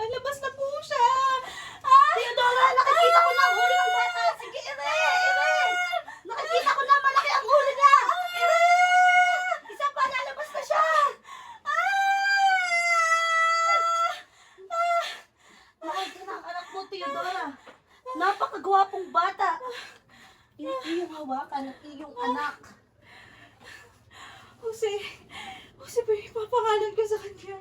Lalabas na po siya! Ah! Theodora, nakikita ko na ang huli ng bata! Sige, Ire! Nakikita ko na malaki ang huli niya! Ire! Isa pa, lalabas na siya! Mahal ka ng anak mo, Theodora. Napakagwapong bata. Iyong hawakan ng iyong anak. Jose po yung ipapangalan ko sa kanya.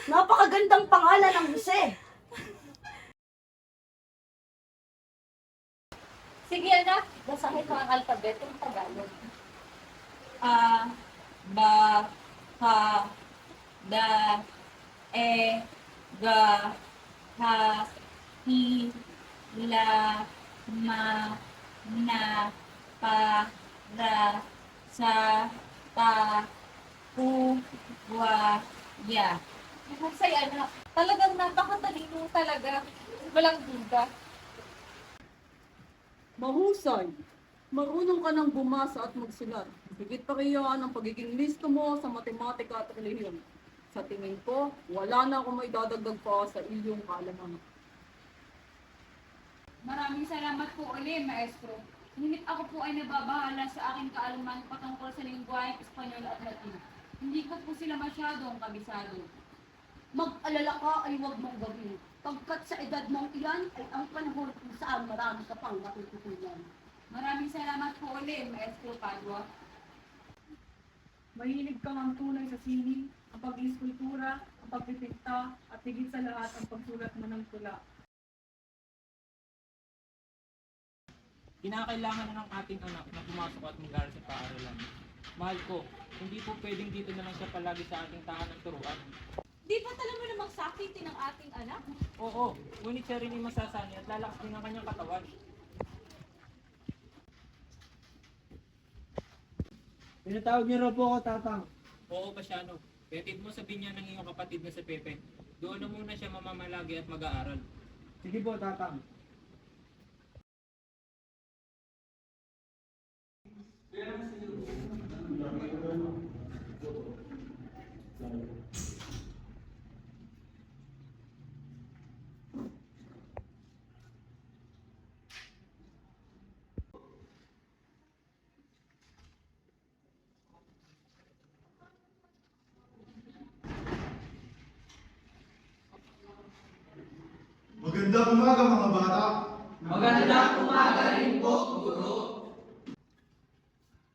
Napakagandang pangalan ng Jose. Sige anak, basahin mo ang alpabetong Tagalog. A, ba, ha, da, e, ga, ha, hi, la, ma, na, pa, ra, sa, ta, pu, wa, ya. Mahusay anak, talagang napakatalino talaga. Walang duda. Mahusay. Marunong ka nang bumasa at magsulat. Higit pa kaya ang pagiging listo mo sa matematika at relihiyon. Sa tingin ko, wala na akong may dadagdag pa sa iyong kaalaman. Maraming salamat po ulit, Maestro. Ngunit ako po ay nababahala sa aking kaalaman patungkol sa lingwaheng Espanyol at Latin. Hindi ko po sila masyadong kabisado. Mag-alala ka ay huwag mong gawin. Pagkat sa edad mong iyan ay ang panahon kung saan marami ka pang matututunan. Maraming salamat po ulit, Maestro Padua. Mahilig kang ang tunay sa sining, ang pag-iskultura, ang pagpipinta, at higit sa lahat ang pagsulat mo ng tula. Kinakailangan na ng ating anak na pumasok at mag-aral sa paaralan. Mahal ko, hindi po pwedeng dito na lang siya palagi sa ating tahanan turuan. Di ba tala mo namang sakitin ang ating anak? Oo, ngunit siya rin ay masasani at lalakas din ang kanyang katawan. Pinatawag niyo raw po ako, Tatang. Oo, Pasyano. Betid mo sabihin niya ng iyong kapatid na si Pepe. Doon na muna siya mamamalagi at mag-aaral. Sige po, Tatang. Magandang umaga mga bata. Magandang umaga rin po, Guro.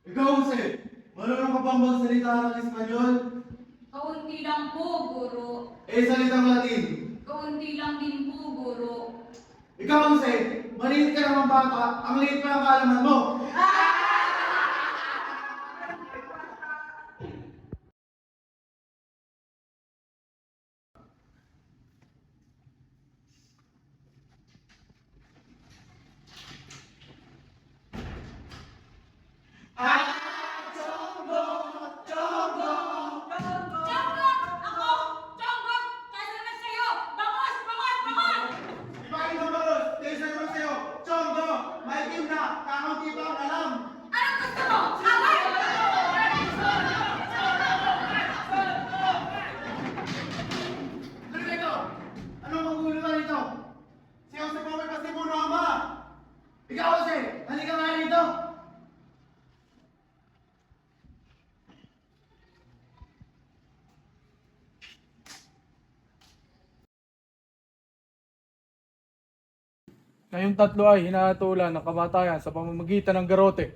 Ikaw, Jose, marunong ka bang magsalita ng Espanyol? Kaunti lang po, Guro. Salitang Latin. Kaunti lang din po, Guro. Ikaw, Jose, maliit ka naman bata, ang liit pa ng kaalaman mo. Ipakin mo ba, Jose? Sabi sa'yo, Chongo, may team na, kakaunti pa ang alam. Ano ito? Anong magulo na rito? Si Jose po may pasimuno ama. Ikaw, Jose, halika nga rito. Kayong tatlo ay hinahatulan ng kamatayan sa pamamagitan ng garote.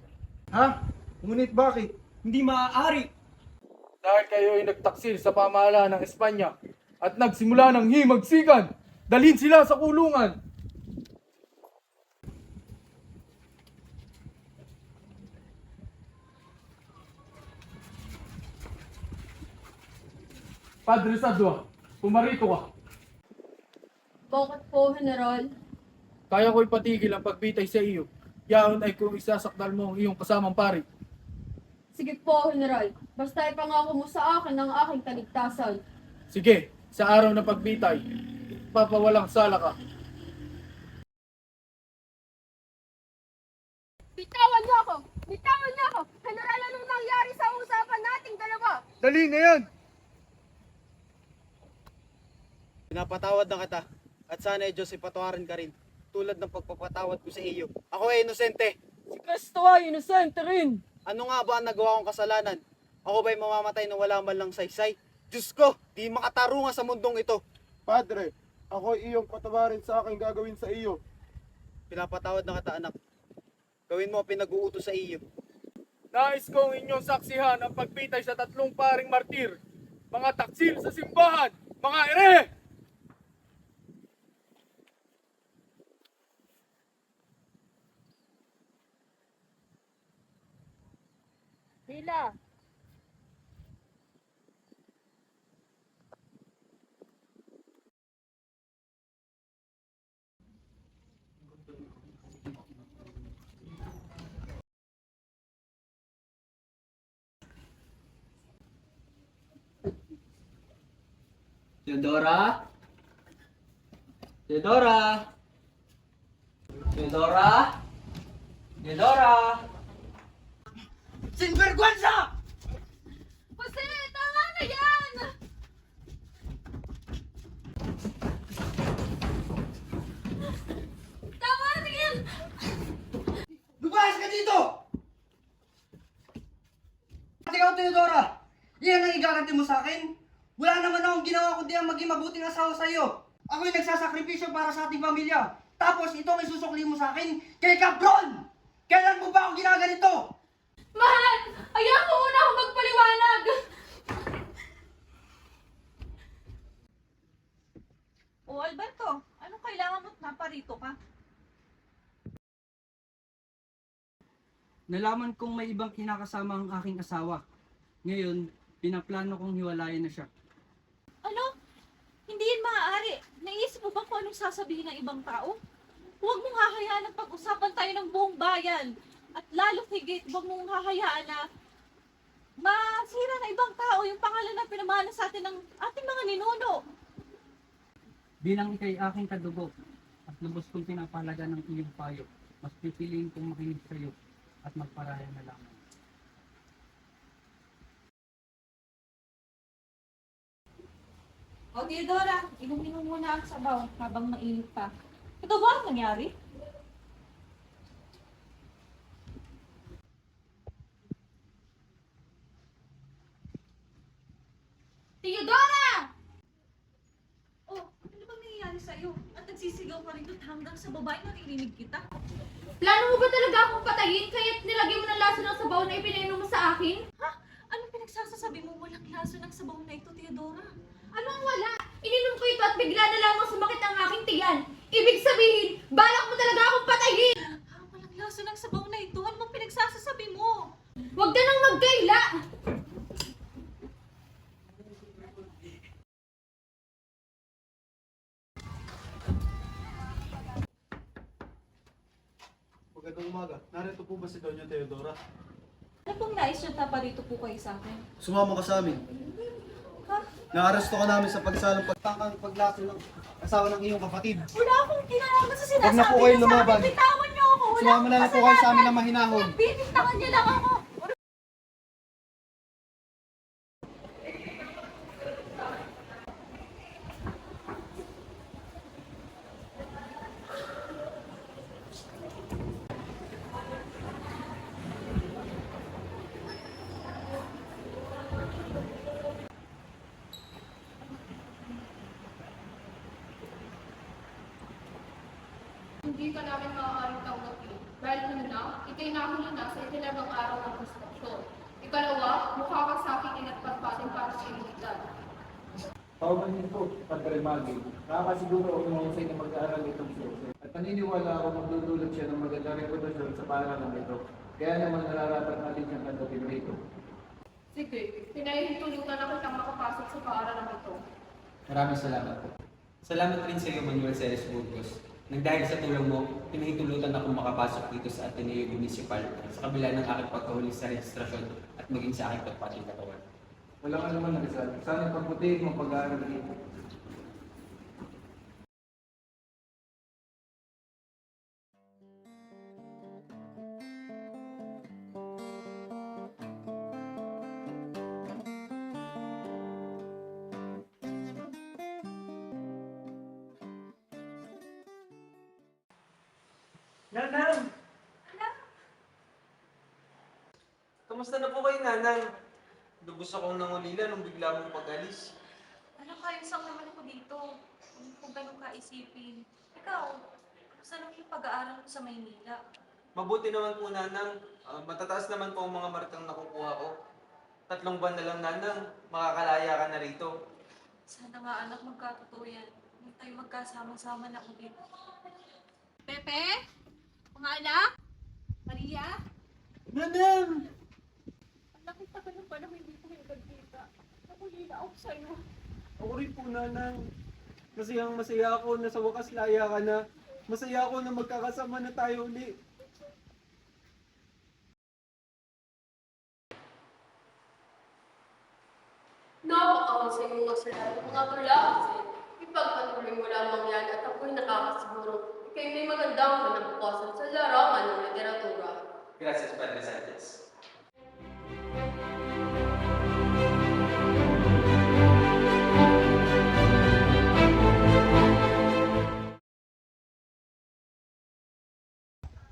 Ha? Ngunit bakit? Hindi maaari. Dahil kayo ay nagtaksil sa pamahalaan ng Espanya at nagsimula ng himagsikan, dalhin sila sa kulungan. Padre Sadua, pumarito ka. Bakit po, General? Kaya ko'y patigil ang pagbitay sa iyo. Yaon ay kung isasakdal mo ang iyong kasamang pari. Sige po, General. Basta ipangako mo sa akin ang aking kaligtasan. Sige, sa araw ng pagbitay, papawalang sala ka. Bitawan niyo ako! Bitawan niyo ako! General, anong nangyari sa usapan nating dalawa? Dali na yan! Pinapatawad na kita at sana ay Diyos ay patawarin ka rin tulad ng pagpapatawad ko sa iyo. Ako ay inosente. Si Kristo ay inosente rin. Ano nga ba ang nagawa kong kasalanan? Ako ba'y mamamatay na wala man lang saysay? Diyos ko, di makatarungan sa mundong ito. Padre, ako ay iyong patawarin sa aking gagawin sa iyo. Pinapatawad na kita, anak. Gawin mo ang pinag-uutos sa iyo. Nais kong inyong saksihan ang pagpitay sa 3 paring martir, mga taksil sa simbahan, mga ere! Hila. Theodora? Theodora? Theodora? Theodora? Sinvergüenza! Jose, tama na yan! Tama na yan! Lumayas ka dito! At ikaw, Theodora, yan ang igaganti mo sa akin? Wala naman akong ginawa kundi ang maging mabuting asawa sa iyo. Ako'y nagsasakripisyo para sa ating pamilya. Tapos itong isusukli mo sa akin, kay Cabron! Kailan mo ba ako ginaganito? Mahal! Ayaw mo muna ako magpaliwanag! O Alberto, anong kailangan mo't naparito ka? Nalaman kong may ibang kinakasama ang aking asawa. Ngayon, pinaplano kong hiwalayan na siya. Ano? Hindi yan maaari. Naisip mo ba kung anong sasabihin ng ibang tao? Huwag mong hahayaan na pag-usapan tayo ng buong bayan. At lalo higit, huwag mong hahayaan na masira ng ibang tao yung pangalan na pinamana sa atin ng ating mga ninuno. Bilang ikay aking kadugo at lubos kong pinapalaga ng iyong payo, mas pipiliin kong makinig sa iyo at magparaya na lamang. O Theodora, inumin mo muna ang sabaw habang mainit pa. Ito ba ang nangyari? Theodora! Oh, ano bang nangyayari sa'yo? At nagsisigaw ka rito hanggang sa babae naririnig kita. Plano mo ba talaga akong patayin kaya't nilagay mo ng laso ng sabaw na ipinainom mo sa akin? Ha? Anong pinagsasasabi mo walang laso ng sabaw na ito, Theodora? Anong wala? Ininom ko ito at bigla na lamang sumakit ang aking tiyan. Ibig sabihin, balak mo talaga akong patayin! Ha? Walang laso ng sabaw na ito? Ano bang pinagsasasabi mo? Huwag ka nang magkaila! Magandang umaga. Narito po ba si Doña Teodora? Ano pong nais niyo taparito po kayo sa akin? Sumama ka sa amin. Ha? Naaresto ka namin sa pagsalang paglaso ng asawa ng iyong kapatid. Wala akong kinalaman sa sinasabi Huwag na po kayo niyo sa lumaban. akin. Bitawan niyo ako. Wala Sumama akong na lang po kayo sa amin kasalanan. na mahinahon. Bibintangan niyo lang ako. Hindi ka namin maaaring tanggapin. Dahil una, ikay nahuli na sa ikalawang araw ng konstruksyon. Ikalawa, mukha ka sa aking inatpatpatin para sa iligdan. Tawagan niyo po, Padre Maggie. Nakakasiguro ako mahusay na mag-aaral itong si Jose. At naniniwala ako magdudulot siya ng magandang reputasyon sa paaralan nito. Kaya naman nararapat natin siyang tanggapin rito. Sige, pinahihintulutan ako siyang makapasok sa paaralan ito. Maraming salamat po. Salamat rin sa iyo, Manuel Ceres Burgos. Nang dahil sa tulong mo, pinahintulutan ako makapasok dito sa Ateneo Municipal sa kabila ng aking pagkahuli sa registrasyon at maging sa aking pagpating katawan. Walang anuman, Rizal. Sana pagputihin mo pag-aaral dito. Nanang! Kamusta na po kayo, Nanang? Lubos akong nangulila nung bigla mong pag-alis. Anak, ayos lang naman ako dito. Kung ganun ka isipin. Ikaw, kamusta naman yung pag-aaral mo sa Maynila? Mabuti naman po, Nanang. Matataas naman po ang mga markang nakukuha ko. 3 buwan na lang, Nanang. Makakalaya ka na rito. Sana nga anak, magkatotoo yan. Hindi tayo magkasama-sama na ulit. Pepe? Mga anak? Maria? Nanang! Anak, tagal na pala hindi ko yung nagkita. Nakulila ako sa'yo. Ako rin po, Nanang. Masaya ako na sa wakas laya ka na. Masaya ako na magkakasama na tayo uli. Napakahusay mong kasalanan mga tulaksin. Ipagpatuloy mo lamang yan at ako'y nakakasiguro. Ika'y may magandang kinabukasan sa larangan ng literatura. Gracias, Padre Sanchez.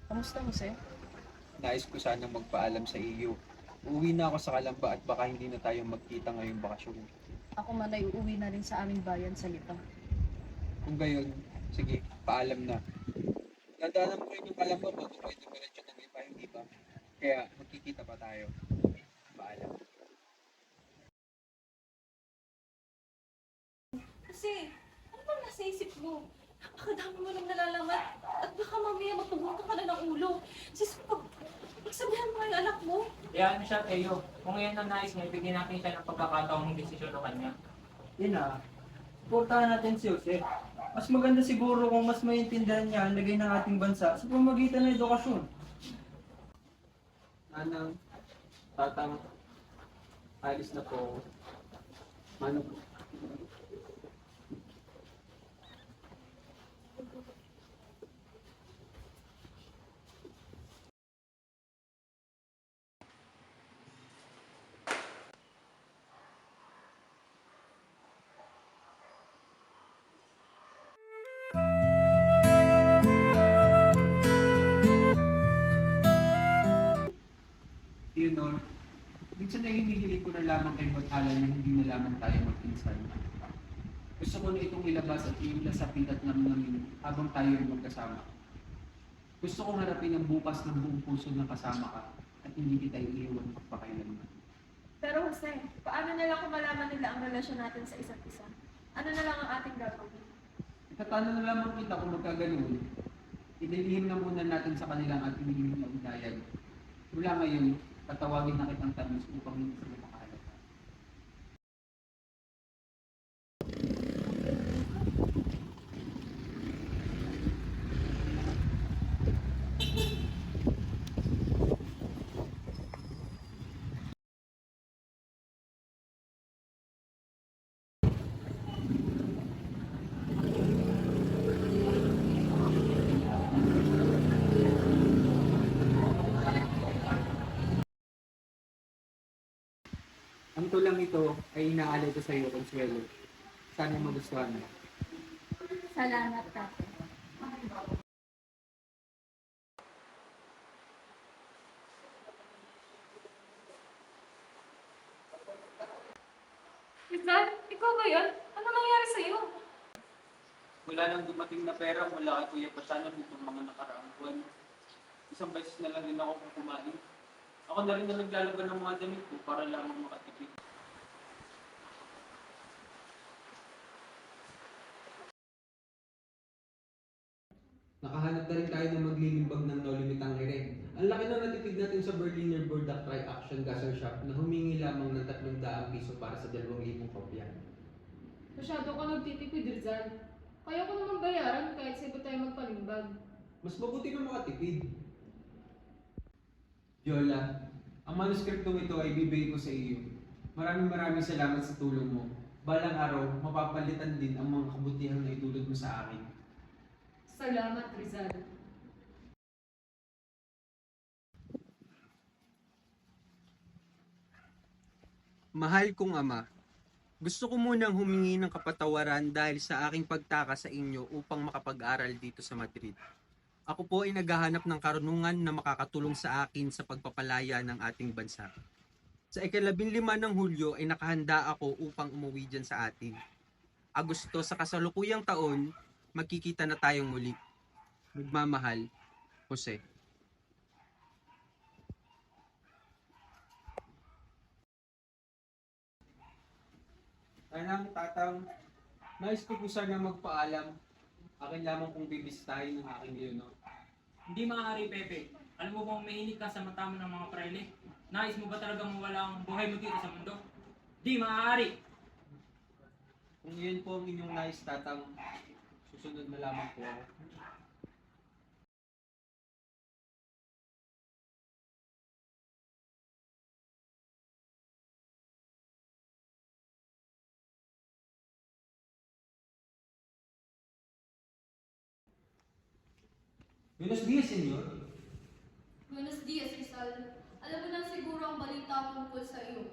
Kamusta, Jose? Nais ko sanang magpaalam sa iyo. Uuwi na ako sa Kalamba at baka hindi na tayo magkita ngayong bakasyon. Ako man ay uuwi na rin sa aming bayan sa Lipa. Kung gayon, sige, paalam na. Dadaanan mo rin yung Kalamba bago tayo dumiretso ng iba, hindi ba? Kaya magkikita pa tayo. Paalam. Kasi, ano bang nasa isip mo? Napakadami mo lang nalalaman. At baka mamaya magpabunta ka na ng ulo. Sis, pagsabihan mo yung anak mo. Kaya ano siya, Teo? Kung yan ang nais niya, bigyan natin siya ng pagkakataong desisyon ng kanya. Yun na. Suportahan natin si Jose. Mas maganda siguro kung mas maintindihan niya ang lagay ng ating bansa sa pamamagitan ng edukasyon. Nanang, tatang, alis na po. Manong, Leonor, minsan ay hinihiling ko na lamang kay Bathala na hindi na lamang tayo magpinsan. Gusto ko na itong ilabas at iulasapin at namin habang tayo ay magkasama. Gusto kong harapin ang bukas ng buong puso na kasama ka at hindi kita iiwan pagpakailanman. Pero Jose, paano na lang kung malaman nila ang relasyon natin sa isa't isa? Ano na lang ang ating gagawin? Itatano na lamang kita kung magkaganoon. Ililihim na muna natin sa kanilang at ililihim na ugnayan. Mula ngayon, tatawagin na kitang tamis upang hindi sila makahalata. Ang tulang ito ay inaalay ko sa iyo, Consuelo. Sana magustuhan mo. Salamat, Tate. Rizal, ikaw ba yan? Ano nangyari sa'yo? Wala nang dumating na pera mula kay Kuya Pasanon nitong mga nakaraang buwan. Isang beses na lang din ako kumain. Ako na rin na naglalaban ng mga damit ko para lamang makatipid. Nakahanap na rin tayo ng maglilimbag ng no limitang ere. Ang laki na natipid natin sa Berliner Burdak Tri-Action Gasser Shop na humingi lamang ng 300 piso para sa 2,000 kopya. Masyado ka nagtitipid, Rizal. Kaya ko naman bayaran kahit sa iba tayo magpalimbag. Mas mabuti na makatipid. Viola, ang manuskriptong ito ay bibigay ko sa iyo. Maraming salamat sa tulong mo. Balang araw, mapapalitan din ang mga kabutihang na itulot mo sa akin. Salamat, Rizal. Mahal kong ama, gusto ko munang humingi ng kapatawaran dahil sa aking pagtaka sa inyo upang makapag-aral dito sa Madrid. Ako po ay naghahanap ng karunungan na makakatulong sa akin sa pagpapalaya ng ating bansa. Sa ika-15 ng Hulyo ay nakahanda ako upang umuwi dyan sa atin. Agosto sa kasalukuyang taon, magkikita na tayong muli. Magmamahal, Jose. Tanang, tatang, nais ko po sana magpaalam. Akin lamang kong bibisitahin ng aking Leonor. Hindi maaari, Pepe. Alam mo bang mainit ka sa matama ng mga praile? Nais mo ba talagang mawala ang buhay mo dito sa mundo? Di maaari! Kung iyon po ang inyong nais, tatang, susunod na lamang po ako. Buenos días, senyor. Buenos dias, Rizal. Alam mo na siguro ang balita tungkol sa iyo.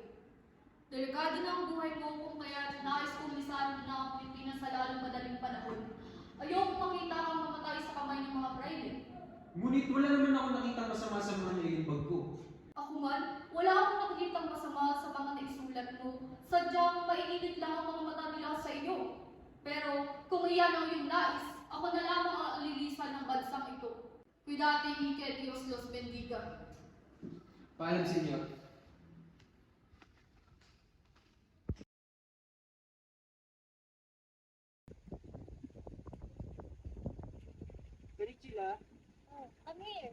Delikado na ang buhay mo kung kaya nais kong lisanin na ang Pilipinas sa lalong madaling panahon. Ayokong makita kang mamatay sa kamay ng mga private. Ngunit wala naman ako nakita masama sa mga naiimbag ko. Ako man, wala akong nakikitang masama sa mga naisulat mo. Sadyang maininit lang ang mga mata nila sa iyo. Pero kung iyan ang iyong nais, ako na lamang ang alilisan ng bansang ito. Cuidate y que Dios los bendiga. Paalam, senyor. Pericila, Oh, come here.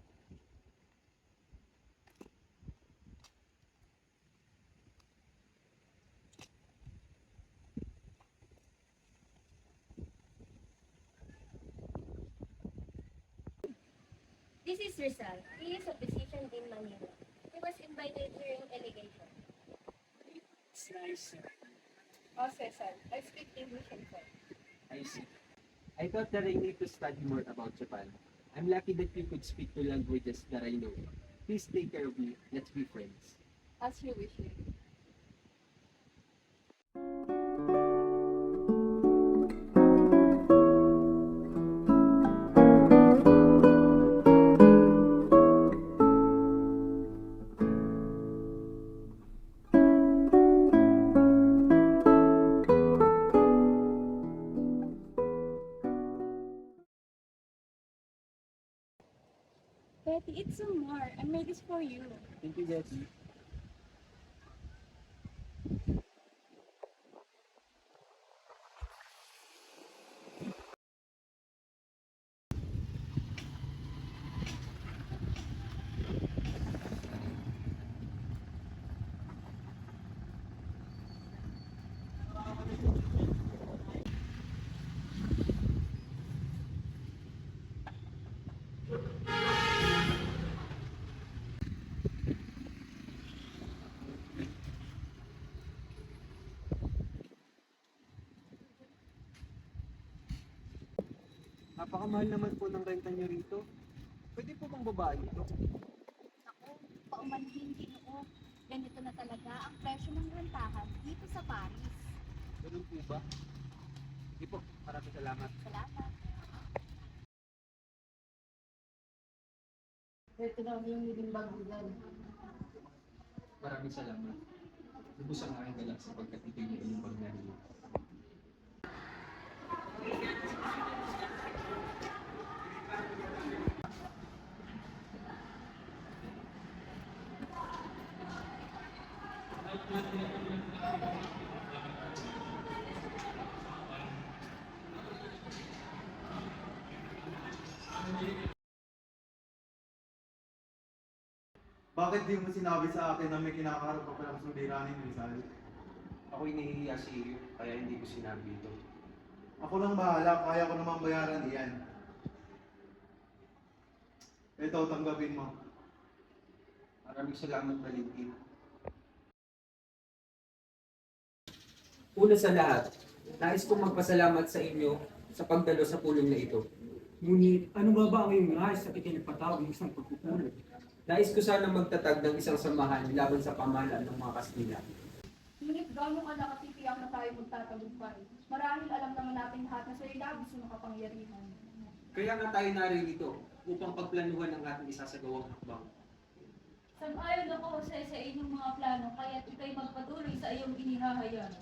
This is Rizal. He is a physician in Manila. He was invited during delegation. it's nice. Oh, Cesar, I speak English and French. I see. I thought that I need to study more about Japan. I'm lucky that you could speak two languages that I know. Please take care of me. Let's be friends. As you wish. Betty, it's Omar. I made this for you. Thank you, Betty. Napakamahal naman po ng renta niyo rito. Pwede po bang babae ito? Ako, paumanhin Ginoo. Ganito na talaga ang presyo ng rentahan dito sa Paris. Ganun po ba? Hindi po. Maraming salamat. Salamat. Ito na yung living bag dyan. Maraming salamat. Lubos ang aking galak sapagkat ito yung inyong pagnarinig. Bakit di mo sinabi sa akin na may kinakaharap ka palang suliranin, Rizal? Ako'y nahihiya sa iyo, kaya hindi ko sinabi ito. Ako lang bahala, kaya ko naman bayaran iyan. Ito, tanggapin mo. Maraming salamat, Valentin. Una sa lahat, nais kong magpasalamat sa inyo sa pagdalo sa pulong na ito. Ngunit ano ba ang iyong nais at ikinagpatawag ng isang pagpupulong? Nais ko sana magtatag ng isang samahan laban sa pamahalaan ng mga Kastila. Ngunit gano'n ka nakatitiyak na tayo magtatagumpay. Marahil alam naman natin lahat na sa'yo labis yung makapangyarihan. Kaya nga tayo naririto upang pagplanuhan ang ating isasagawang hakbang. Sang-ayon ako sa inyong mga plano, kaya ikay magpatuloy sa iyong inihahayag.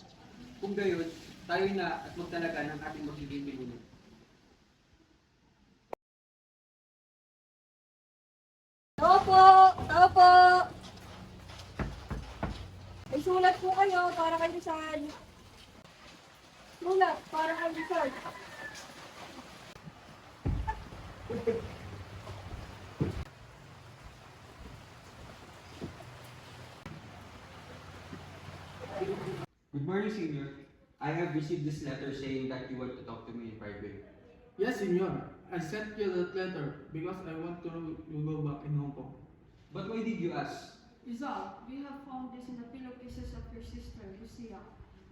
Kung gayon, tayo na at magtalaga ng ating magiging pinuno. Opo! Opo! May sulat po kayo para kay Rizal. Sulat para kay Rizal. Good morning, Senior. I have received this letter saying that you want to talk to me in private. Yes, Senor. I sent you that letter because I want to go back in Hong Kong. But why did you ask? Rizal, we have found this in the pillowcases of your sister, Lucia.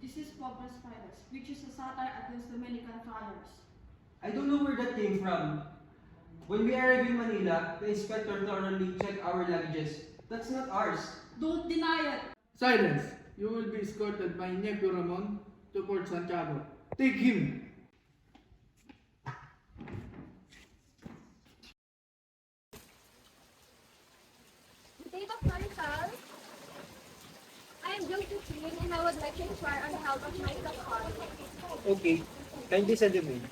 This is Pobres Spiders, which is a satire against Dominican friars. I don't know where that came from. When we arrived in Manila, the inspector thoroughly checked our luggages. That's not ours. Don't deny it! Silence! You will be escorted by nephew Ramon to Port Santiago. Take him! The date of Marisol. I am Josephine and I would like to inquire on the health of my stepfather. Okay. Kindly send him in.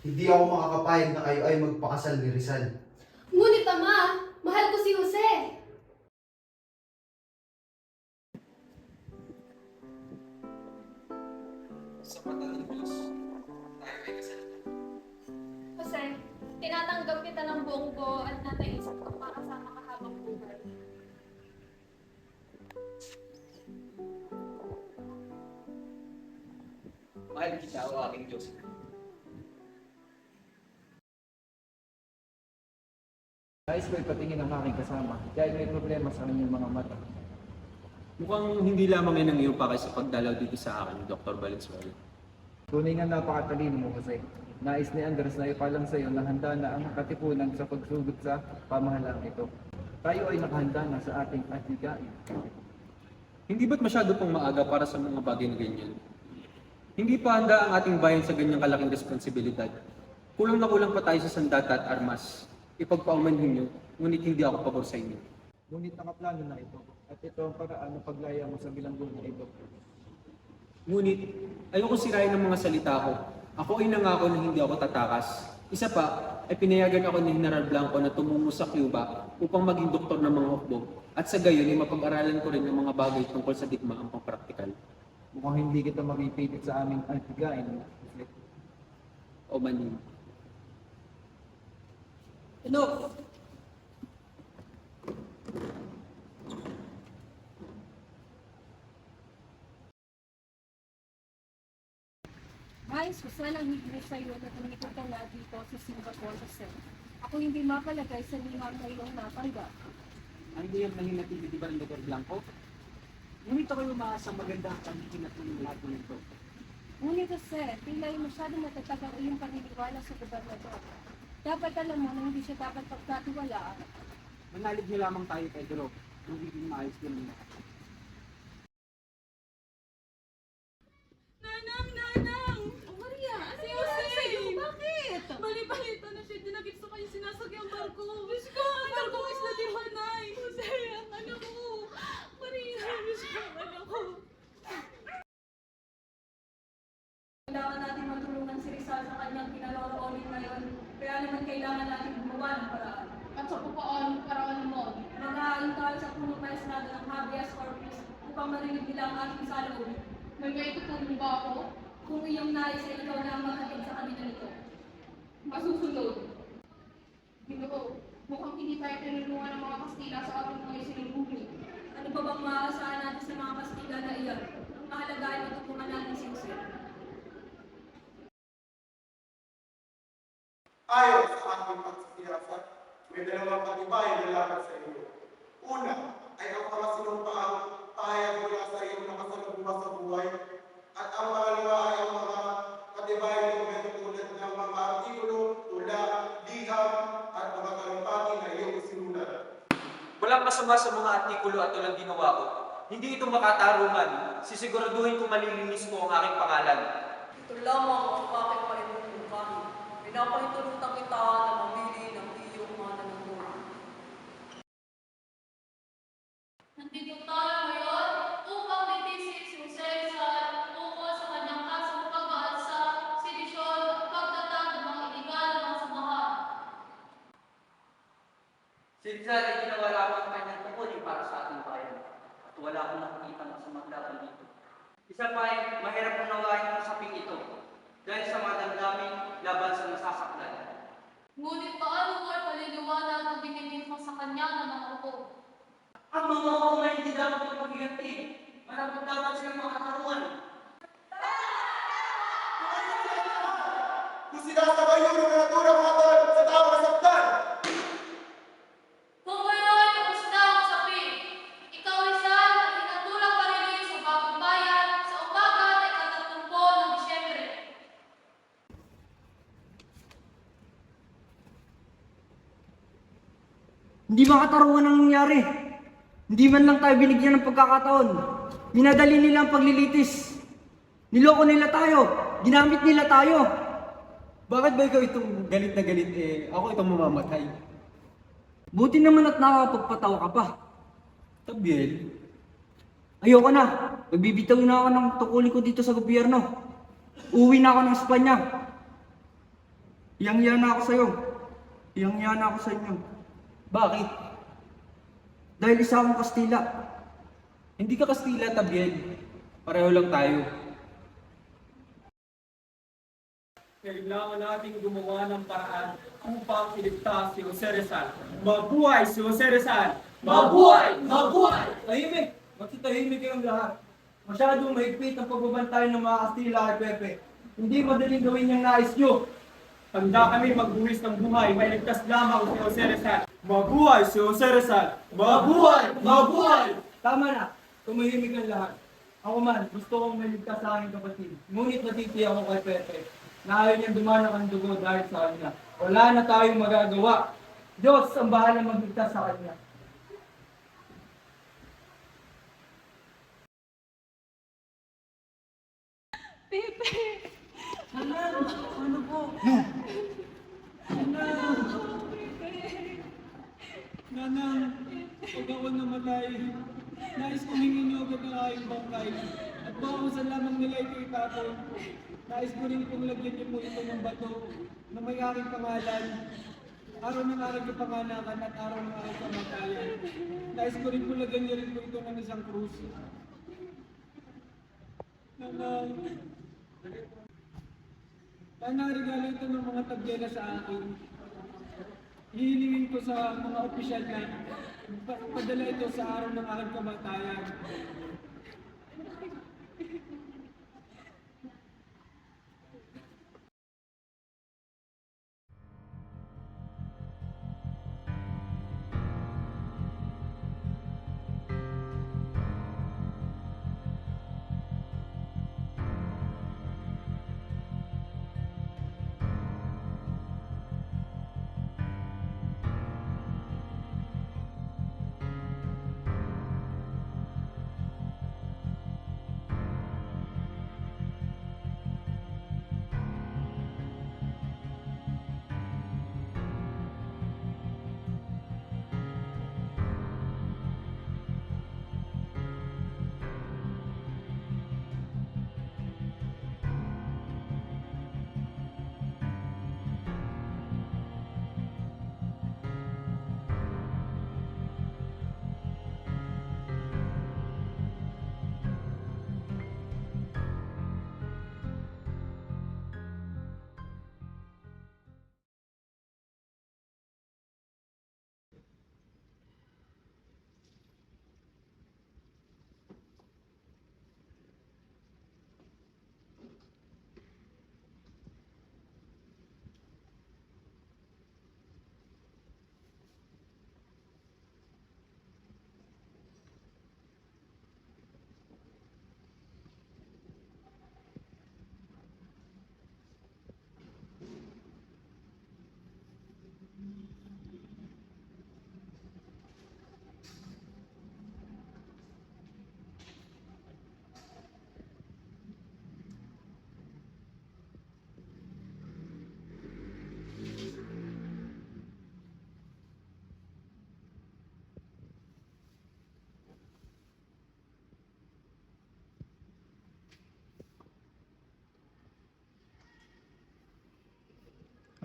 Hindi ako makakapayag na kayo ay magpakasal ni Rizal. Ngunit ama, mahal ko si Jose. Sa mata ng Diyos, tayo ay kasal. Jose, tinatanggap kita ng buong buo at nataisip ko para sa makahabang buhay. Mahal kita o aking Diyos. Nais ko ipatingin ang aking kasama dahil may problema sa kanyang mga mata. Mukhang hindi lamang yan ang iyong pakay sa pagdalaw dito sa akin, Dr. Valenzuela. Tunay nga napakatalino mo, Jose. Nais ni Andres na ipalam sa iyo na handa na ang katipunan sa pagsugod sa pamahalaan ito. Tayo ay nakahanda na sa ating atigain. Hindi ba't masyado pang maaga para sa mga bagay na ganyan? Hindi pa handa ang ating bayan sa ganyang kalaking responsibilidad. Kulang na kulang pa tayo sa sandata at armas. Ipagpaumanhin niyo, ngunit hindi ako pabor sa inyo. Ngunit nakaplano na ito at ito ang paraan ng paglaya mo sa bilanggo na ito. Ngunit, ayoko sirain ang mga salita ko. Ako ay nangako na hindi ako tatakas. Isa pa, ay pinayagan ako ni General Blanco na tumungo sa Cuba upang maging doktor ng mga hukbo. At sa gayon ay mapag-aralan ko rin ang mga bagay tungkol sa digmaang pangpraktikal. Mukhang hindi kita mapipilit sa aming atigain. O manin. Enough! Guys, sanang hindi sa iyo na tumikot ka na dito sa Singapore kasi ako hindi mapalagay sa limang na iyong natanggap. Hindi yan nahinatili, di ba rin Dr. Blanco? Ngunit ako umaasang maganda ang pagiging natulong natin nito. Ngunit kasi, tila ay masyadong matatag ang iyong paniniwala sa gobernador. Dapat alam mo na hindi siya dapat pagkatiwalaan. Manalig niyo lamang tayo, Pedro. Magiging maayos din ang lahat. Nanang! Oh, Maria! Ano yung sa'yo? Bakit? Bali-balita na siya. Dinagit sa kanya sinasagyang barko. Diyos ko! Barko is na dihanay. Jose, ang anak ko. Maria, Diyos ko, ang anak ko. Kailangan natin matulungan si Rizal sa kanyang kinaloroonin ngayon. Kaya naman kailangan natin gumawa ng paraan. At sa paraan mo, Mag-aayon tayo sa punong maestrado ng habeas corpus upang marinig nila ang ating saloobin. may maitutulong ba ako? Kung iyong nais ay ikaw na ang maghatid sa kanila nito. Masusunod. Ginoo, mukhang hindi tayo tinulungan ng mga Kastila sa ating mga isinulungan. Ano pa bang maaasahan natin sa mga Kastila na iyan? Ang mahalaga ay matutunan natin si Jose. Ayon sa aking pagsisiyasat, may dalawang patibay na lakad sa iyo. Una, ay ang pamasinumpaang pahayag mula sa iyong nakasalubong sa buhay. At ang pangalawa ay ang mga patibay na dokumento tulad ng mga artikulo, tula, liham, at mga kalampati na iyong isinulat. Walang mas masama sa mga artikulo at tulang ginawa ko. Hindi ito makatarungan. Sisiguraduhin ko malilinis mo ang aking pangalan. Ito lamang ang aking palimutukan. Pinapahintulutan kita na mamili ng iyong mga nanunod. Nandito tayo ngayon upang litisin si Jose Rizal tungkol sa kanyang kasong pag-aalsa, sedisyon at pagtatag ng mga iligal na mga samahan. Si Rizal ay ginawa lamang ang kanyang tungkulin para sa ating bayan. At wala akong nakikita ng masamang laban dito. Isa pa ay mahirap unawain ang saping ito dahil sa mga damdamin laban sa nasasaktan. Ngunit paano mo ay paliliwanag ang binigin mo sa kanya na mga hukom? Ang mga hukom ay hindi dapat magpagiganti. Marapat dapat silang makakaruan. Kung sinasabay yun ang naturang mga tol sa taong nasaktan, Kung ngayon ay tapos na ang usapin, ikaw Rizal ay itinutulak panilin sa bagong bayan sa umaga ng 30 ng Disyembre. Hindi makatarungan ang nangyari. Hindi man lang tayo binigyan ng pagkakataon. Minadali nila ang paglilitis. Niloko nila tayo. Ginamit nila tayo. Bakit ba ikaw itong galit na galit ako itong mamamatay? Buti naman at nakakapagpatawa ka pa. Tabiel, Ayoko na. Magbibitaw na ako ng tungkulin ko dito sa gobyerno. Uwi na ako ng Espanya. Iyang-iya na ako sa'yo. Iyang-iya na ako sa inyo. bakit? Dahil isa akong Kastila. Hindi ka Kastila, Tabiel. Pareho lang tayo. Kailangan nating gumawa ng paraan upang iligtas si Jose Rizal. Mabuhay si Jose Rizal! Mabuhay! Mabuhay! Tahimik! Magsitahimik kayong lahat. Masyadong mahigpit ang pagbabantay ng mga Kastila at Pepe. Hindi madaling gawin yung nais nyo. Handa kami magbuwis ng buhay, mailigtas lamang si Jose Rizal. Mabuhay si Jose Rizal! Mabuhay! Mabuhay! Tama na. Tumahimik ang lahat. Ako man, gusto kong maligtas sa aking kapatid. Ngunit natitiyak ako kay Pepe na ayaw niyang dumanak ang dugo dahil sa kanya. Wala na tayong magagawa. Diyos ang bahala magligtas sa kanya. Pepe! Ano po? Nanang, pag ako namatay, nais kong hingin niyo agad ang aking bangkay. At baka kung saan lamang nila ito itapon, nais ko rin kong lagyan niyo po ito ng bato na may aking pangalan. Araw ng aking kapanganakan at araw ng aking kamatayan. Nais ko rin po lagyan niyo rin po ito ng isang krus. Nanang, regalo ito ng mga tabyela sa akin. Hihilingin ko sa mga opisyal na padala ito sa araw ng aking kamatayan.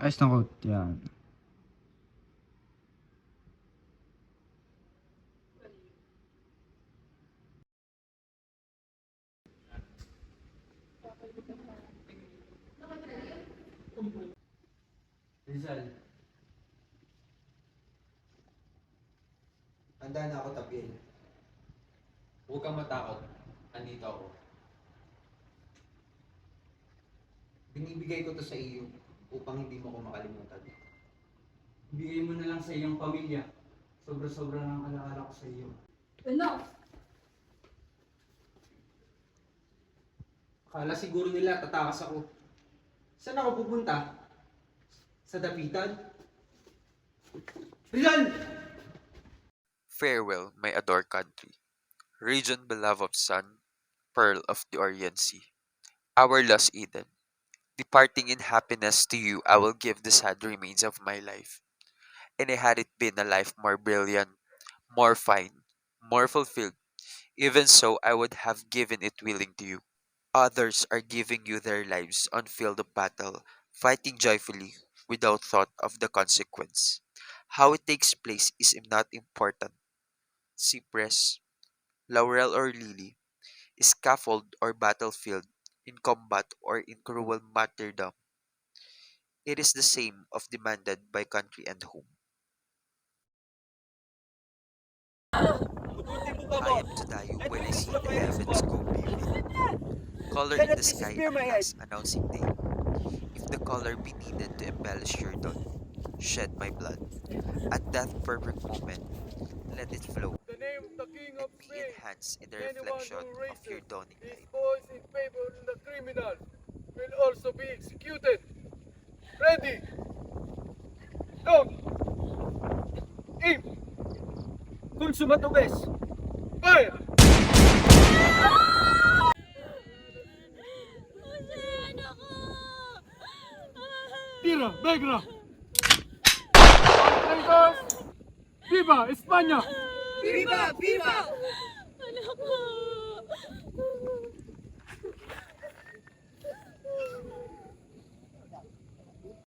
Ayos na coat. Yan. Rizal. Handa na ako tapiin. Huwag kang matakot. Andito ako. Binibigay ko to sa iyo upang hindi mo ko makalimutan. Bigay mo na lang sa iyong pamilya. Sobra-sobra ng alaala ko sa iyo. Enough! Akala siguro nila tatakas ako. Saan ako pupunta? Sa dapitan? Rizal! Farewell, my adored country, region beloved of sun, pearl of the Orient Sea, our lost Eden. Departing in happiness to you, I will give the sad remains of my life. And had it been a life more brilliant, more fine, more fulfilled, even so I would have given it willing to you. Others are giving you their lives on field of battle, fighting joyfully without thought of the consequence. How it takes place is not important. Cypress, laurel or lily, scaffold or battlefield, in combat or in cruel martyrdom. It is the same of demanded by country and home. I am to die when I see the heavens go beaming. Color in the sky at last announcing day. If the color be needed to embellish your dawn, shed my blood. At that perfect moment, let it flow The name of the King of and be Spain. enhanced in the Anyone reflection who of your raises dawning his light. voice in favor of the criminal will also be executed. Ready? Load! Aim! Kung sumatubes! Fire! Tira, Begra! Traitors! Viva España! Viva! Viva!